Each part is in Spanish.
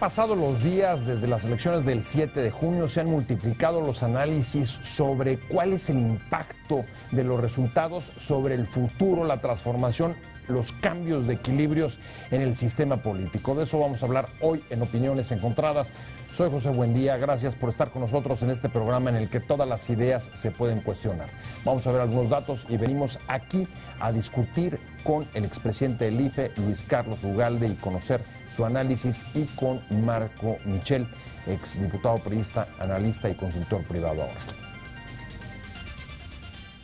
pasado los días desde las elecciones del 7 de junio, se han multiplicado los análisis sobre cuál es el impacto de los resultados sobre el futuro, la transformación, los cambios de equilibrios en el sistema político. De eso vamos a hablar hoy en Opiniones Encontradas. Soy José Buendía, gracias por estar con nosotros en este programa en el que todas las ideas se pueden cuestionar. Vamos a ver algunos datos y venimos aquí a discutir con el expresidente del IFE, Luis Carlos Ugalde, y conocer su análisis, y con Marco Michel, exdiputado priista, analista y consultor privado ahora.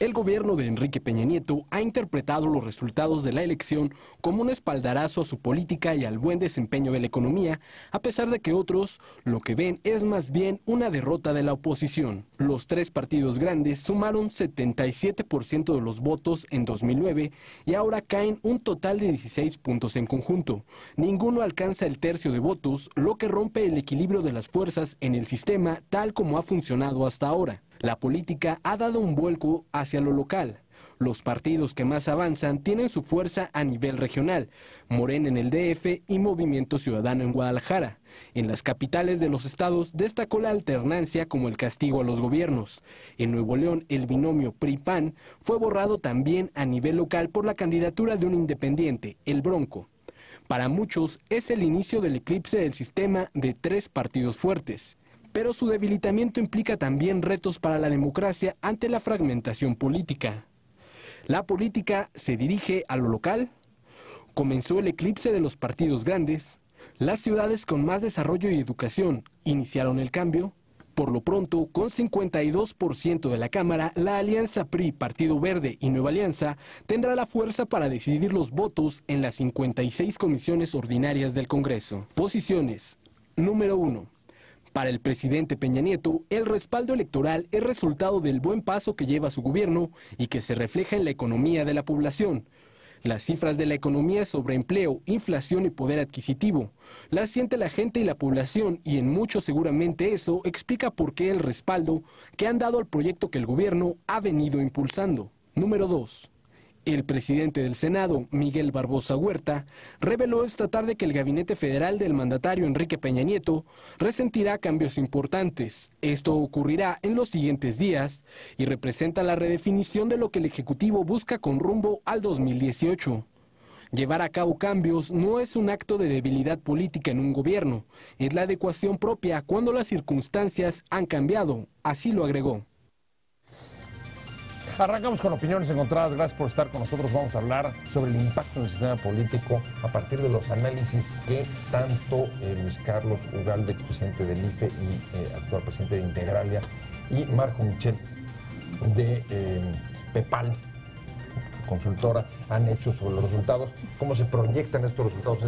El gobierno de Enrique Peña Nieto ha interpretado los resultados de la elección como un espaldarazo a su política y al buen desempeño de la economía, a pesar de que otros lo que ven es más bien una derrota de la oposición. Los tres partidos grandes sumaron 77% de los votos en 2009 y ahora caen un total de 16 puntos en conjunto. Ninguno alcanza el tercio de votos, lo que rompe el equilibrio de las fuerzas en el sistema tal como ha funcionado hasta ahora. La política ha dado un vuelco hacia lo local. Los partidos que más avanzan tienen su fuerza a nivel regional, Morena en el DF y Movimiento Ciudadano en Guadalajara. En las capitales de los estados destacó la alternancia como el castigo a los gobiernos. En Nuevo León, el binomio PRI-PAN fue borrado también a nivel local por la candidatura de un independiente, el Bronco. Para muchos es el inicio del eclipse del sistema de tres partidos fuertes. Pero su debilitamiento implica también retos para la democracia ante la fragmentación política. ¿La política se dirige a lo local? Comenzó el eclipse de los partidos grandes. Las ciudades con más desarrollo y educación iniciaron el cambio. Por lo pronto, con 52% de la Cámara, la alianza PRI, Partido Verde y Nueva Alianza tendrá la fuerza para decidir los votos en las 56 comisiones ordinarias del Congreso. Posiciones. Número 1. Para el presidente Peña Nieto, el respaldo electoral es resultado del buen paso que lleva su gobierno y que se refleja en la economía de la población. Las cifras de la economía sobre empleo, inflación y poder adquisitivo las siente la gente y la población, y en mucho seguramente eso explica por qué el respaldo que han dado al proyecto que el gobierno ha venido impulsando. Número 2. El presidente del Senado, Miguel Barbosa Huerta, reveló esta tarde que el gabinete federal del mandatario Enrique Peña Nieto resentirá cambios importantes. Esto ocurrirá en los siguientes días y representa la redefinición de lo que el Ejecutivo busca con rumbo al 2018. Llevar a cabo cambios no es un acto de debilidad política en un gobierno, es la adecuación propia cuando las circunstancias han cambiado, así lo agregó. Arrancamos con Opiniones Encontradas. Gracias por estar con nosotros. Vamos a hablar sobre el impacto en el sistema político a partir de los análisis que tanto Luis Carlos Ugalde, expresidente del IFE y actual presidente de Integralia, y Marco Michel de PEPAL, su consultora, han hecho sobre los resultados. ¿Cómo se proyectan estos resultados,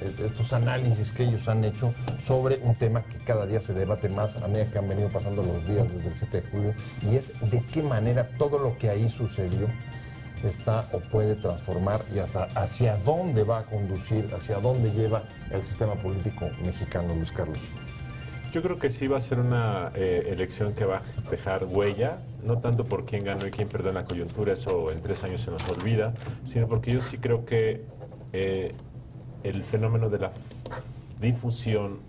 estos análisis que ellos han hecho sobre un tema que cada día se debate más a medida que han venido pasando los días desde el 7 de julio? Y es de qué manera todo lo que ahí sucedió está o puede transformar y hacia dónde va a conducir, hacia dónde lleva el sistema político mexicano, Luis Carlos. Yo creo que sí va a ser una elección que va a dejar huella, no tanto por quién ganó y quién perdió en la coyuntura, eso en 3 años se nos olvida, sino porque yo sí creo que el fenómeno de la difusión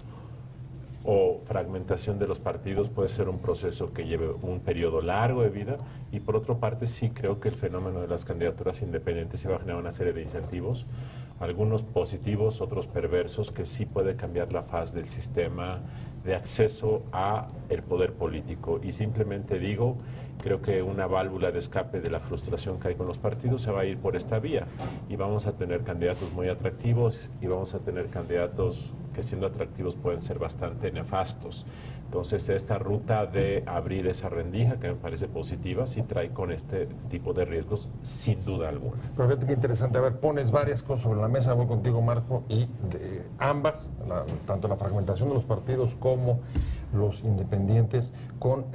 o fragmentación de los partidos puede ser un proceso que lleve un periodo largo de vida, y por otra parte sí creo que el fenómeno de las candidaturas independientes se va a generar una serie de incentivos, algunos positivos, otros perversos, que sí puede cambiar la faz del sistema de acceso a el poder político. Y simplemente digo, creo que una válvula de escape de la frustración que hay con los partidos se va a ir por esta vía, y vamos a tener candidatos muy atractivos y vamos a tener candidatos que, siendo atractivos, pueden ser bastante nefastos. Entonces, esta ruta de abrir esa rendija, que me parece positiva, sí trae con este tipo de riesgos, sin duda alguna. Pero fíjate qué interesante. A ver, pones varias cosas sobre la mesa, voy contigo, Marco, y ambas, tanto la fragmentación de los partidos como los independientes, con,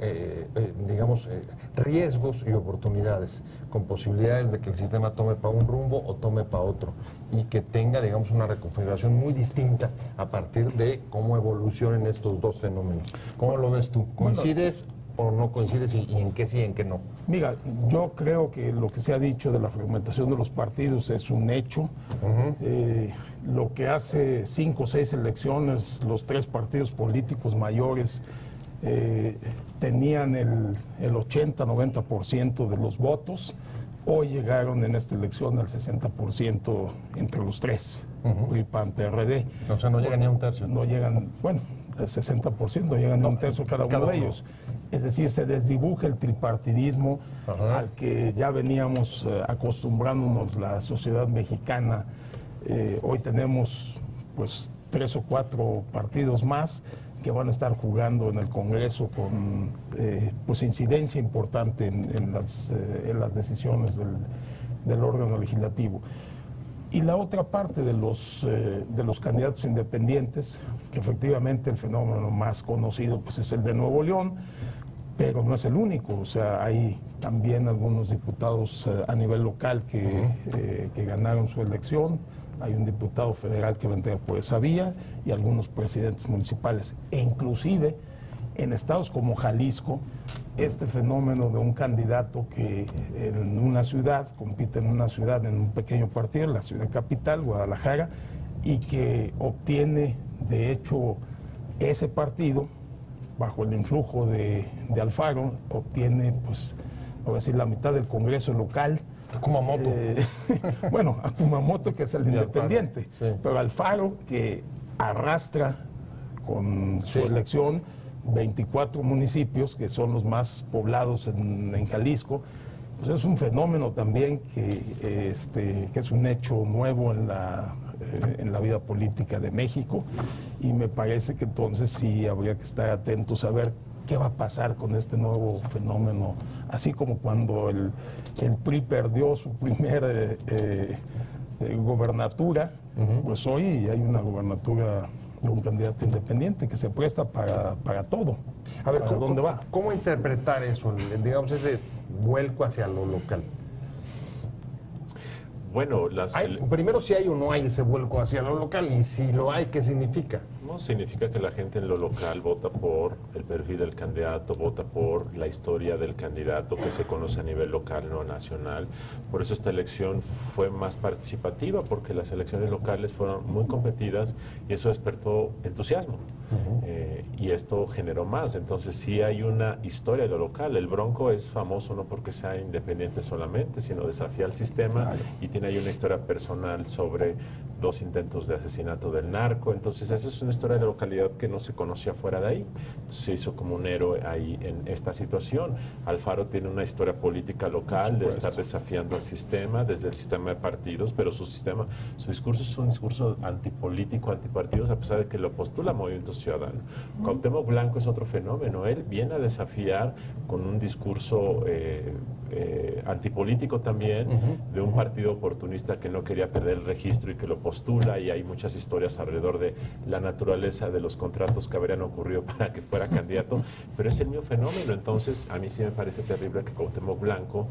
digamos, riesgos y oportunidades, con posibilidades de que el sistema tome para un rumbo o tome para otro, y que tenga, digamos, una reconfiguración muy distinta a partir de cómo evolucionen estos dos fenómenos. ¿Cómo lo ves tú? ¿Coincides o no coincides y en qué sí y en qué no? Mira, yo creo que lo que se ha dicho de la fragmentación de los partidos es un hecho. Lo que hace 5 o 6 elecciones, los 3 partidos políticos mayores tenían el 80-90% de los votos. Hoy llegaron en esta elección al 60% entre los 3, PRI, PAN, PRD. O sea, no llegan ni a un tercio. No llegan, bueno, el 60%, no llegan ni a un tercio cada uno de ellos. Es decir, se desdibuja el tripartidismo al que ya veníamos acostumbrándonos la sociedad mexicana. Hoy tenemos pues 3 o 4 partidos más que van a estar jugando en el Congreso con pues incidencia importante en las decisiones del órgano legislativo. Y la otra parte de los candidatos independientes, que efectivamente el fenómeno más conocido pues es el de Nuevo León, pero no es el único. O sea, hay también algunos diputados a nivel local que ganaron su elección. Hay un diputado federal que va a entrar por esa vía y algunos presidentes municipales. E inclusive en estados como Jalisco, este fenómeno de un candidato que en una ciudad, compite en una ciudad, en un pequeño partido, la ciudad capital, Guadalajara, y que obtiene, de hecho, ese partido, bajo el influjo de Alfaro, obtiene, pues, voy a decir, la mitad del Congreso local. Kumamoto. Bueno, a Kumamoto, que es el independiente, sí. Pero Alfaro, que arrastra con su elección 24 municipios, que son los más poblados en Jalisco, pues es un fenómeno también que es un hecho nuevo en la vida política de México, y me parece que entonces sí habría que estar atentos a ver qué va a pasar con este nuevo fenómeno, así como cuando el PRI perdió su primer gobernatura, pues hoy hay una gobernatura de un candidato independiente que se presta para todo. A ver, ¿dónde va? ¿Cómo interpretar eso, digamos, ese vuelco hacia lo local? Bueno, primero, si hay o no hay ese vuelco hacia lo local, y si lo hay, ¿qué significa? No significa que la gente en lo local vota por el perfil del candidato, vota por la historia del candidato que se conoce a nivel local, no nacional. Por eso esta elección fue más participativa, porque las elecciones locales fueron muy competidas y eso despertó entusiasmo. Y esto generó más. Entonces sí hay una historia de lo local. El Bronco es famoso no porque sea independiente solamente, sino desafía al sistema y tiene ahí una historia personal sobre 2 intentos de asesinato del narco. Entonces esa es una historia de la localidad que no se conocía fuera de ahí. Entonces, se hizo como un héroe ahí en esta situación. Alfaro tiene una historia política local de estar desafiando al sistema, desde el sistema de partidos, pero su discurso es un discurso antipolítico, antipartidos, a pesar de que lo postula Movimiento Ciudadano. Cuauhtémoc Blanco es otro fenómeno. Él viene a desafiar con un discurso antipolítico también, de un partido oportunista que no quería perder el registro y que lo postula, y hay muchas historias alrededor de la naturaleza de los contratos que habrían ocurrido para que fuera candidato, pero es el mismo fenómeno. Entonces a mí sí me parece terrible que Cuauhtémoc Blanco,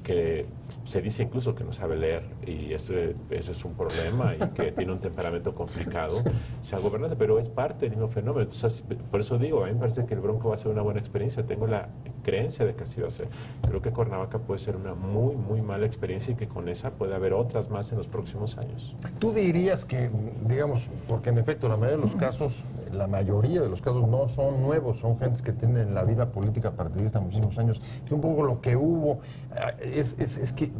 que se dice incluso que no sabe leer, y ese es un problema, y que tiene un temperamento complicado, sea gobernante, pero es parte del mismo fenómeno. Entonces, por eso digo, a mí me parece que el Bronco va a ser una buena experiencia. Tengo la creencia de que así va a ser. Creo que Cuernavaca puede ser una muy, muy mala experiencia, y que con esa puede haber otras más en los próximos años. ¿Tú dirías que, digamos, porque en efecto la mayoría de los casos no son nuevos, son gentes que tienen la vida política partidista muchísimos años, que un poco lo que hubo es que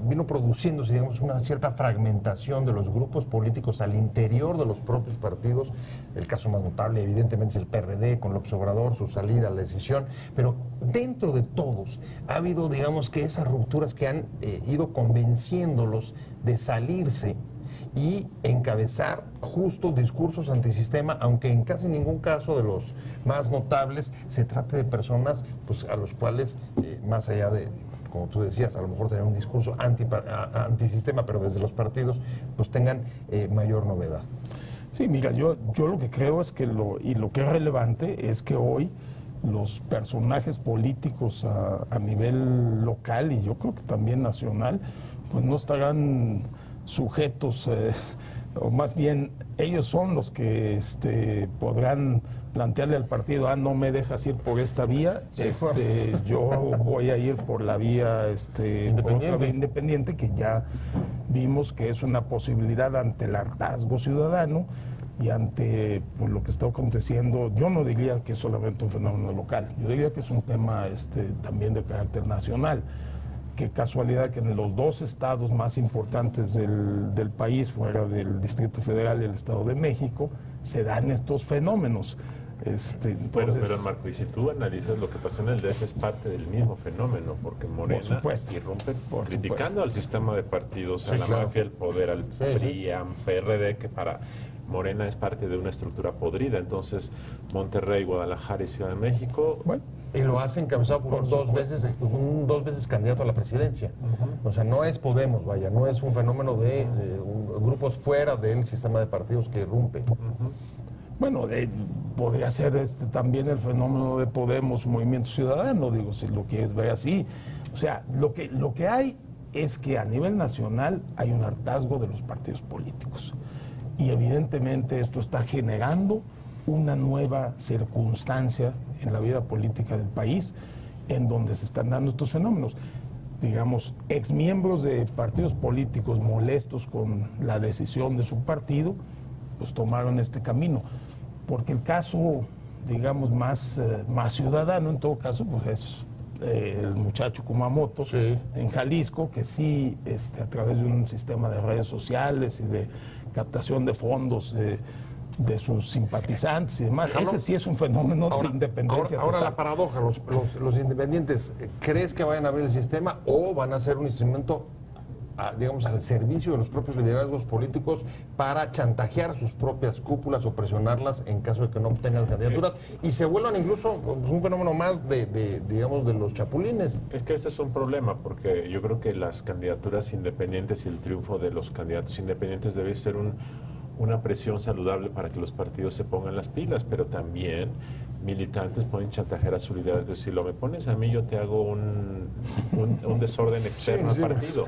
vino produciéndose, digamos, una cierta fragmentación de los grupos políticos al interior de los propios partidos? El caso más notable, evidentemente, es el PRD, con López Obrador, su salida, la decisión, pero dentro de todos ha habido, digamos, que esas rupturas que han ido convenciéndolos de salirse y encabezar justo discursos antisistema, aunque en casi ningún caso de los más notables se trate de personas pues, a los cuales, más allá de, como tú decías, a lo mejor tener un discurso antisistema, pero desde los partidos, pues tengan mayor novedad. Sí, mira, yo lo que creo es que lo que es relevante es que hoy los personajes políticos a nivel local, y yo creo que también nacional, pues no estarán sujetos, o más bien ellos son los que podrán plantearle al partido, no me dejas ir por esta vía, Sí, yo voy a ir por la vía independiente, que ya vimos que es una posibilidad ante el hartazgo ciudadano y ante pues, lo que está aconteciendo. Yo no diría que es solamente un fenómeno local, yo diría que es un tema también de carácter nacional. Qué casualidad que en los dos estados más importantes del país, fuera del Distrito Federal y el Estado de México, se dan estos fenómenos. Pero Marco, y si tú analizas lo que pasó en el DF, es parte del mismo fenómeno, porque Morena irrumpe criticando al sistema de partidos, a la mafia, el poder, al PRI, PRD, que para Morena es parte de una estructura podrida. Entonces, Monterrey, Guadalajara y Ciudad de México... Y lo hace encabezado por un dos veces candidato a la presidencia. O sea, no es Podemos, vaya, no es un fenómeno de grupos fuera del sistema de partidos que irrumpe. Bueno, podría ser también el fenómeno de Podemos, Movimiento Ciudadano, digo, si lo quieres ver así. O sea, lo que hay es que a nivel nacional hay un hartazgo de los partidos políticos. Y evidentemente esto está generando una nueva circunstancia en la vida política del país, en donde se están dando estos fenómenos. Digamos, exmiembros de partidos políticos molestos con la decisión de su partido, pues tomaron este camino. Porque el caso, digamos, más ciudadano, en todo caso, pues es el muchacho Kumamoto en Jalisco, que sí, a través de un sistema de redes sociales y de captación de fondos de sus simpatizantes y demás, ese sí es un fenómeno de independencia ahora total. la paradoja, los independientes, ¿crees que vayan a abrir el sistema o van a ser un instrumento, digamos, al servicio de los propios liderazgos políticos para chantajear a sus propias cúpulas o presionarlas en caso de que no obtengan candidaturas y se vuelvan incluso un fenómeno más digamos, de los chapulines? Es que ese es un problema, porque yo creo que las candidaturas independientes y el triunfo de los candidatos independientes debe ser una presión saludable para que los partidos se pongan las pilas, pero también militantes pueden chantajear a su liderazgo. Si lo me pones a mí, yo te hago un desorden externo al partido.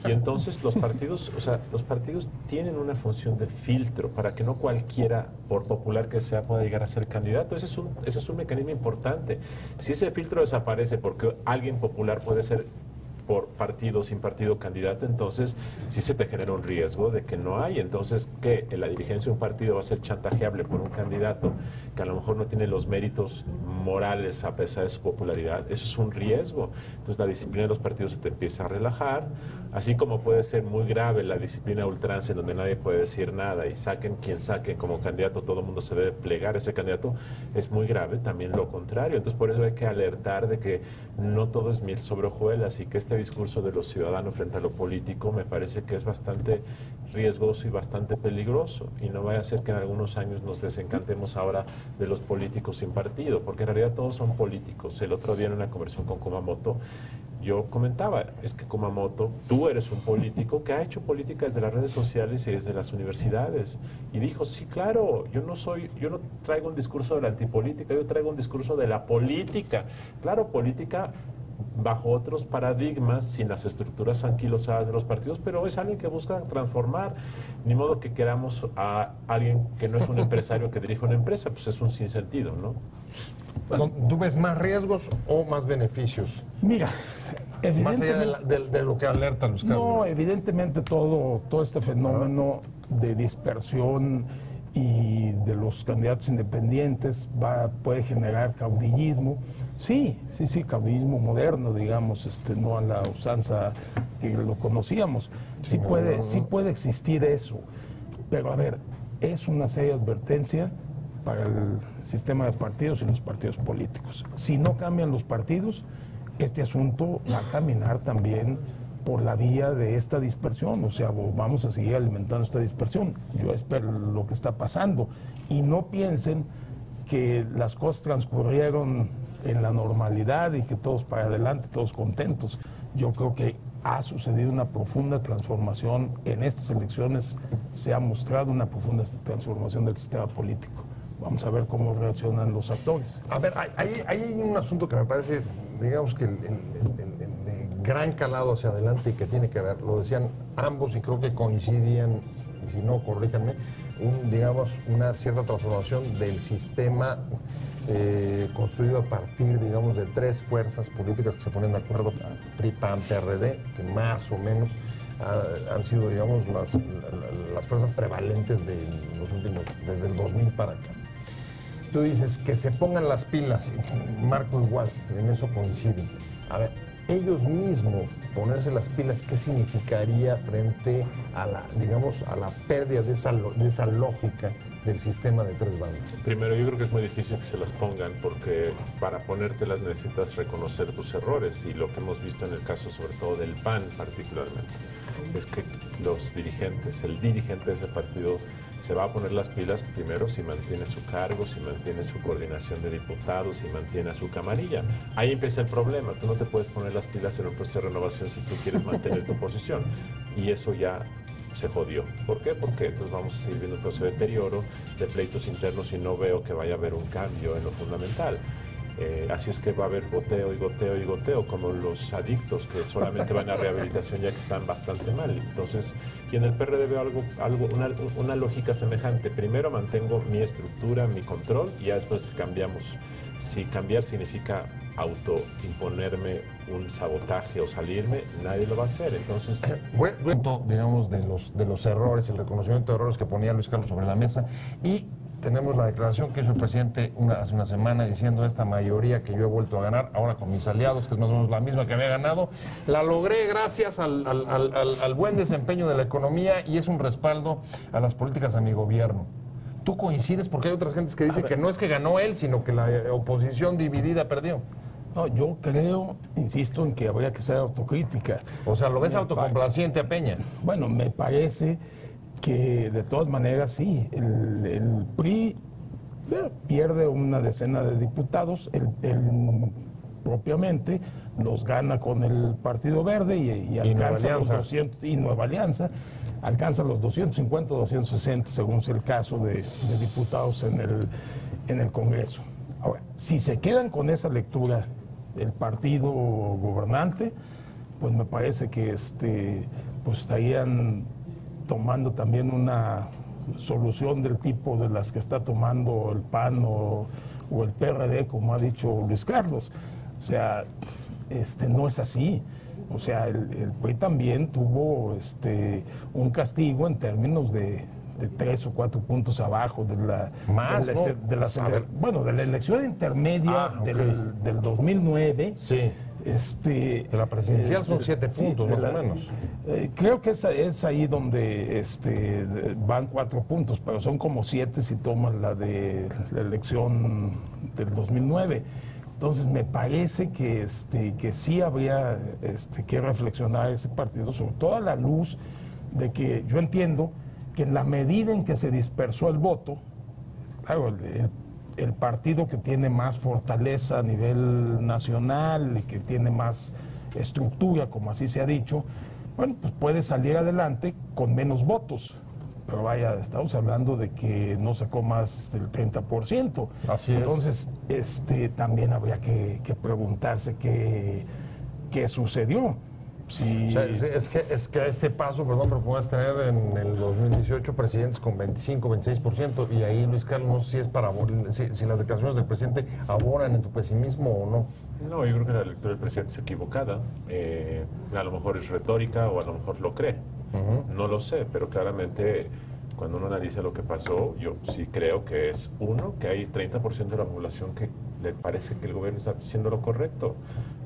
Y entonces los partidos tienen una función de filtro para que no cualquiera, por popular que sea, pueda llegar a ser candidato. Ese es un mecanismo importante. Si ese filtro desaparece porque alguien popular puede ser por partido, sin partido candidato, entonces sí se te genera un riesgo de que no hay. Entonces, ¿qué? La dirigencia de un partido va a ser chantajeable por un candidato que a lo mejor no tiene los méritos morales a pesar de su popularidad. Eso es un riesgo. Entonces, la disciplina de los partidos se te empieza a relajar, así como puede ser muy grave la disciplina a ultranza en donde nadie puede decir nada y saquen quien saquen como candidato, todo el mundo se debe plegar a ese candidato, es muy grave también lo contrario. Entonces, por eso hay que alertar de que no todo es miel sobre hojuelas y que este discurso de los ciudadanos frente a lo político me parece que es bastante riesgoso y bastante peligroso, y no vaya a ser que en algunos años nos desencantemos ahora de los políticos sin partido, porque en realidad todos son políticos. El otro día en una conversación con Kumamoto yo comentaba, es que Kumamoto, tú eres un político que ha hecho política desde las redes sociales y desde las universidades, y dijo, sí, claro, yo no traigo un discurso de la antipolítica, yo traigo un discurso de la política. Claro, política bajo otros paradigmas, sin las estructuras anquilosadas de los partidos, pero es alguien que busca transformar. Ni modo que queramos a alguien que no es un empresario que dirige una empresa, pues es un sinsentido, ¿no? ¿Tú ves más riesgos o más beneficios? Mira, más allá de lo que alerta Luis Carlos. No, evidentemente todo este fenómeno de dispersión y de los candidatos independientes puede generar caudillismo. Sí, caudillismo moderno, digamos, no a la usanza que lo conocíamos. Sí puede existir eso. Pero a ver, es una seria advertencia para el sistema de partidos y los partidos políticos. Si no cambian los partidos, este asunto va a caminar también por la vía de esta dispersión, o sea, vamos a seguir alimentando esta dispersión. Yo espero lo que está pasando y no piensen que las cosas transcurrieron en la normalidad y que todos para adelante, todos contentos. Yo creo que ha sucedido una profunda transformación en estas elecciones, se ha mostrado una profunda transformación del sistema político. Vamos a ver cómo reaccionan los actores. A ver, hay un asunto que me parece, digamos que de gran calado hacia adelante y que tiene que ver, lo decían ambos y creo que coincidían y si no, corríjanme, digamos, una cierta transformación del sistema construido a partir, digamos, de 3 fuerzas políticas que se ponen de acuerdo, PRI, PAN, PRD, que más o menos han sido, digamos, las fuerzas prevalentes de los últimos, desde el 2000 para acá. Tú dices que se pongan las pilas, Marco igual, en eso coinciden. A ver, ellos mismos ponerse las pilas, ¿qué significaría frente a la, digamos, a la pérdida de esa lógica del sistema de 3 bandas? Primero, yo creo que es muy difícil que se las pongan porque para ponértelas necesitas reconocer tus errores, y lo que hemos visto en el caso sobre todo del PAN particularmente es que los dirigentes, el dirigente de ese partido se va a poner las pilas primero si mantiene su cargo, si mantiene su coordinación de diputados, si mantiene a su camarilla. Ahí empieza el problema. Tú no te puedes poner las pilas en un proceso de renovación si tú quieres mantener tu posición. Y eso ya se jodió. ¿Por qué? Porque pues vamos a seguir viendo un proceso de deterioro, de pleitos internos, y no veo que vaya a haber un cambio en lo fundamental. Así es que va a haber goteo y goteo y goteo, como los adictos que solamente van a rehabilitación ya que están bastante mal. Entonces, y en el PRD veo una lógica semejante. Primero mantengo mi estructura, mi control, y ya después cambiamos. Si cambiar significa autoimponerme un sabotaje o salirme, nadie lo va a hacer. Entonces, bueno, digamos, de los errores, el reconocimiento de errores que ponía Luis Carlos sobre la mesa, y tenemos la declaración que hizo el presidente hace una semana diciendo: esta mayoría que yo he vuelto a ganar, ahora con mis aliados, que es más o menos la misma que había ganado, la logré gracias al buen desempeño de la economía, y es un respaldo a las políticas de mi gobierno. ¿Tú coincides? Porque hay otras gentes que dicen que no es que ganó él, sino que la oposición dividida perdió. No, yo creo, insisto, en que habría que ser autocrítica. O sea, ¿lo ves autocomplaciente a Peña? Bueno, me parece que de todas maneras sí, el PRI pierde una decena de diputados, él propiamente los gana con el Partido Verde y alcanza los 200, y Nueva Alianza alcanza los 250 o 260 según sea el caso de diputados en el Congreso. Ahora, si se quedan con esa lectura el partido gobernante, pues me parece que pues estarían tomando también una solución del tipo de las que está tomando el PAN o el PRD, como ha dicho Luis Carlos. O sea, no es así. O sea, el PRI también tuvo un castigo en términos de 3 o 4 puntos abajo de la elección intermedia del 2009. Sí. De la presidencial son 7 puntos, más o menos. Creo que es ahí donde van 4 puntos, pero son como 7 si toman la de la elección del 2009. Entonces me parece que sí habría que reflexionar ese partido, sobre todo a la luz de que yo entiendo que en la medida en que se dispersó el voto, claro, el partido que tiene más fortaleza a nivel nacional y que tiene más estructura, como así se ha dicho, bueno, pues puede salir adelante con menos votos. Pero vaya, estamos hablando de que no sacó más del 30%. Así es. Entonces, también habría que preguntarse qué sucedió. Sí. O sea, es que a este paso, perdón, pero puedes tener en el 2018 presidentes con 25, 26%, y ahí, Luis Carlos, no sé si es para si las declaraciones del presidente abonan en tu pesimismo o no. No, yo creo que la lectura del presidente es equivocada. A lo mejor es retórica o a lo mejor lo cree. No lo sé, pero claramente cuando uno analiza lo que pasó, yo sí creo que es que hay 30% de la población que le parece que el gobierno está haciendo lo correcto.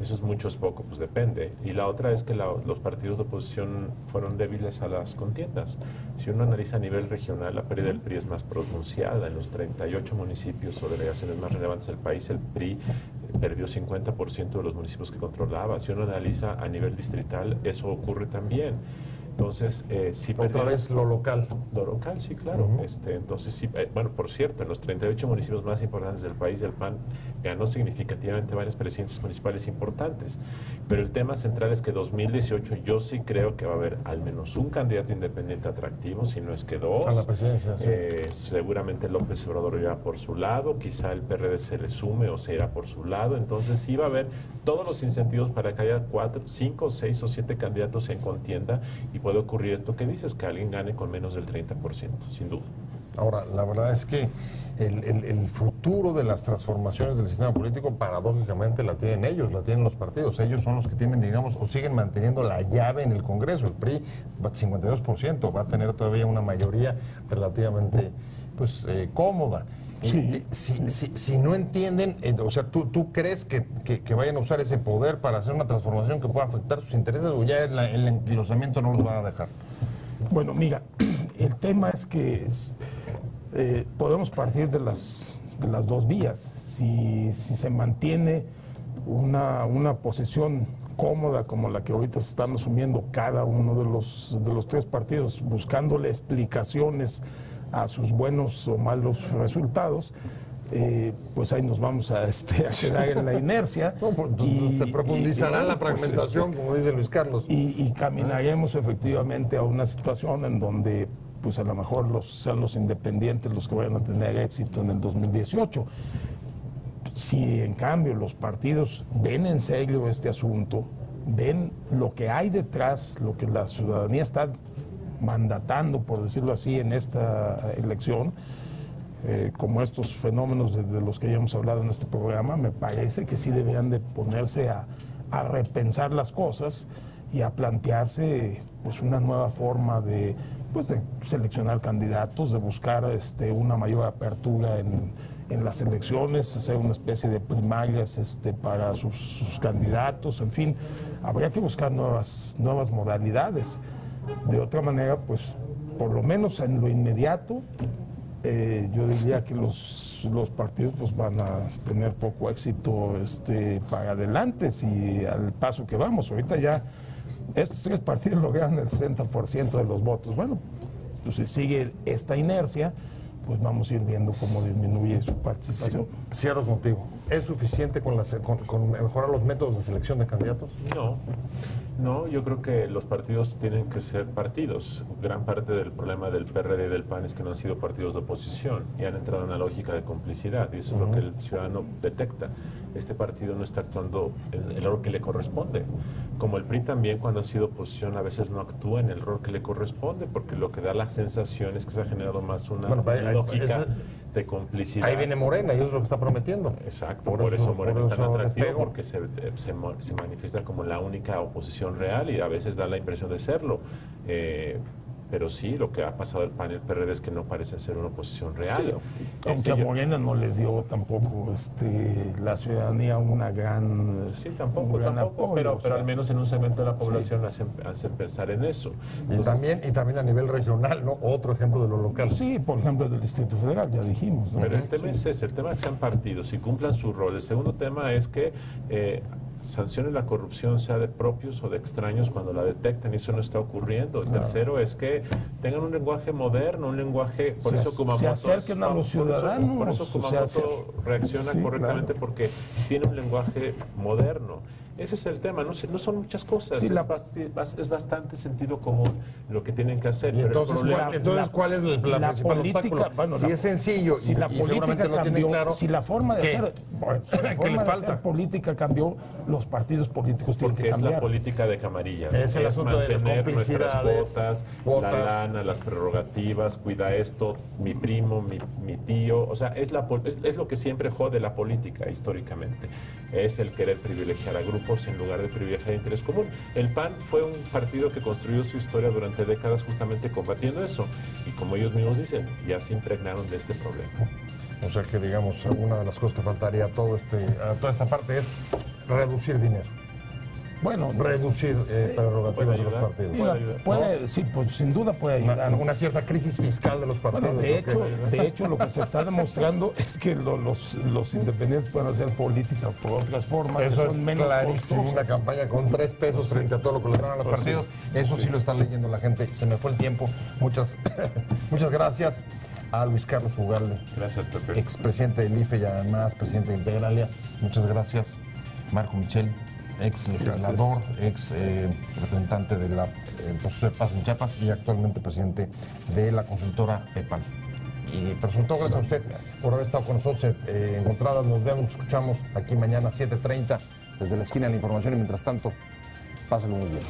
Eso es mucho, es poco, pues depende. Y la otra es que los partidos de oposición fueron débiles a las contiendas. Si uno analiza a nivel regional, la pérdida del PRI es más pronunciada. En los 38 municipios o delegaciones más relevantes del país, el PRI perdió 50% de los municipios que controlaba. Si uno analiza a nivel distrital, eso ocurre también. Entonces, sí. Otra vez lo local. Lo local, sí, claro. Entonces, sí, bueno, por cierto, en los 38 municipios más importantes del país, el PAN ganó significativamente varias presidencias municipales importantes. Pero el tema central es que 2018 yo sí creo que va a haber al menos un candidato independiente atractivo, si no es que dos. A la presidencia, sí. Seguramente López Obrador irá por su lado, quizá el PRD se le sume o se irá por su lado. Entonces sí va a haber todos los incentivos para que haya 4, 5, 6 o 7 candidatos en contienda y puede ocurrir esto que dices, que alguien gane con menos del 30%, sin duda. Ahora, la verdad es que el futuro de las transformaciones del sistema político, paradójicamente, la tienen ellos, la tienen los partidos. Ellos son los que tienen, digamos, o siguen manteniendo la llave en el Congreso. El PRI, 52%, va a tener todavía una mayoría relativamente pues, cómoda. Sí. Si no entienden, o sea, ¿tú crees que vayan a usar ese poder para hacer una transformación que pueda afectar sus intereses o ya el enquilosamiento no los va a dejar? Bueno, mira, el tema es que podemos partir de las dos vías. Si se mantiene una posición cómoda como la que ahorita se están asumiendo cada uno de los tres partidos, buscándole explicaciones a sus buenos o malos resultados, pues ahí nos vamos a quedar en la inercia. No, pues, se profundizará la fragmentación, como dice Luis Carlos. Y caminaremos efectivamente a una situación en donde pues a lo mejor sean los independientes los que vayan a tener éxito en el 2018. Si en cambio los partidos ven en serio este asunto, ven lo que hay detrás, lo que la ciudadanía está mandatando, por decirlo así, en esta elección, como estos fenómenos de los que ya hemos hablado en este programa, me parece que sí deberían de ponerse a repensar las cosas y a plantearse pues una nueva forma de seleccionar candidatos, de buscar una mayor apertura en las elecciones, hacer una especie de primarias para sus candidatos, en fin, habría que buscar nuevas modalidades. De otra manera, pues por lo menos en lo inmediato, yo diría que los partidos pues van a tener poco éxito para adelante si al paso que vamos. Ahorita ya estos tres partidos lograron el 60% de los votos. Bueno, pues si sigue esta inercia, pues vamos a ir viendo cómo disminuye su participación. Sí, cierro contigo. ¿Es suficiente con mejorar los métodos de selección de candidatos? No, yo creo que los partidos tienen que ser partidos. Gran parte del problema del PRD y del PAN es que no han sido partidos de oposición y han entrado en una lógica de complicidad y eso es lo que el ciudadano detecta. Este partido no está actuando en el rol que le corresponde. Como el PRI también, cuando ha sido oposición, a veces no actúa en el rol que le corresponde porque lo que da la sensación es que se ha generado más una lógica de complicidad. Ahí viene Morena y eso es lo que está prometiendo. Exacto, por eso Morena es tan atractivo, porque se manifiesta como la única oposición real y a veces da la impresión de serlo. Pero sí, lo que ha pasado el PAN y el PRD es que no parecen ser una oposición real. Sí, aunque a Morena no le dio tampoco la ciudadanía una gran sí, tampoco, apoyo, pero al menos en un segmento de la población hacen pensar en eso. Entonces, y también a nivel regional, ¿no? Otro ejemplo de lo local. Sí, por ejemplo, del Distrito Federal, ya dijimos, ¿no? Pero el tema es ese, el tema es que sean partidos y cumplan su rol. El segundo tema es que sancionen la corrupción, sea de propios o de extraños, cuando la detecten, y eso no está ocurriendo. El tercero es que tengan un lenguaje moderno, un lenguaje, por eso Kumamoto se acerquen a los ciudadanos. Por eso Kumamoto reacciona correctamente, porque tiene un lenguaje moderno. Ese es el tema, no son muchas cosas, sí, es bastante sentido común lo que tienen que hacer. Y entonces, ¿cuál es la principal obstáculo? Bueno, si es sencillo si la política cambió, claro, si la forma de hacer, política cambió, los partidos políticos tienen que cambiar. Porque es la política de camarillas. Es el asunto de mantener nuestras botas, la lana, las prerrogativas, cuida esto, mi primo, mi tío. O sea, es lo que siempre jode la política históricamente. Es el querer privilegiar a grupos en lugar de privilegiar interés común. El PAN fue un partido que construyó su historia durante décadas justamente combatiendo eso. Y como ellos mismos dicen, ya se impregnaron de este problema. O sea que, digamos, una de las cosas que faltaría a toda esta parte es reducir dinero. bueno, reducir prerrogativas de los partidos. Sí, pues sin duda puede ayudar. Una cierta crisis fiscal de los partidos. Bueno, de hecho, lo que se está demostrando es que los independientes pueden hacer política por otras formas. Eso que son es menos clarísimo, costosas. una campaña con 3 pesos frente a todo lo que le dan a los partidos. Eso sí lo está leyendo la gente. Se me fue el tiempo. Muchas gracias a Luis Carlos Ugalde. Gracias, Pepe. Expresidente del IFE y además presidente de Integralia. Muchas gracias. Marco Michel, ex legislador, ex representante del proceso de paz en Chiapas y actualmente presidente de la consultora PEPAL. Y por sobre todo, gracias a usted por haber estado con nosotros. Encontradas, nos vemos, nos escuchamos aquí mañana a 7:30 desde la esquina de la información y mientras tanto, pásenlo muy bien.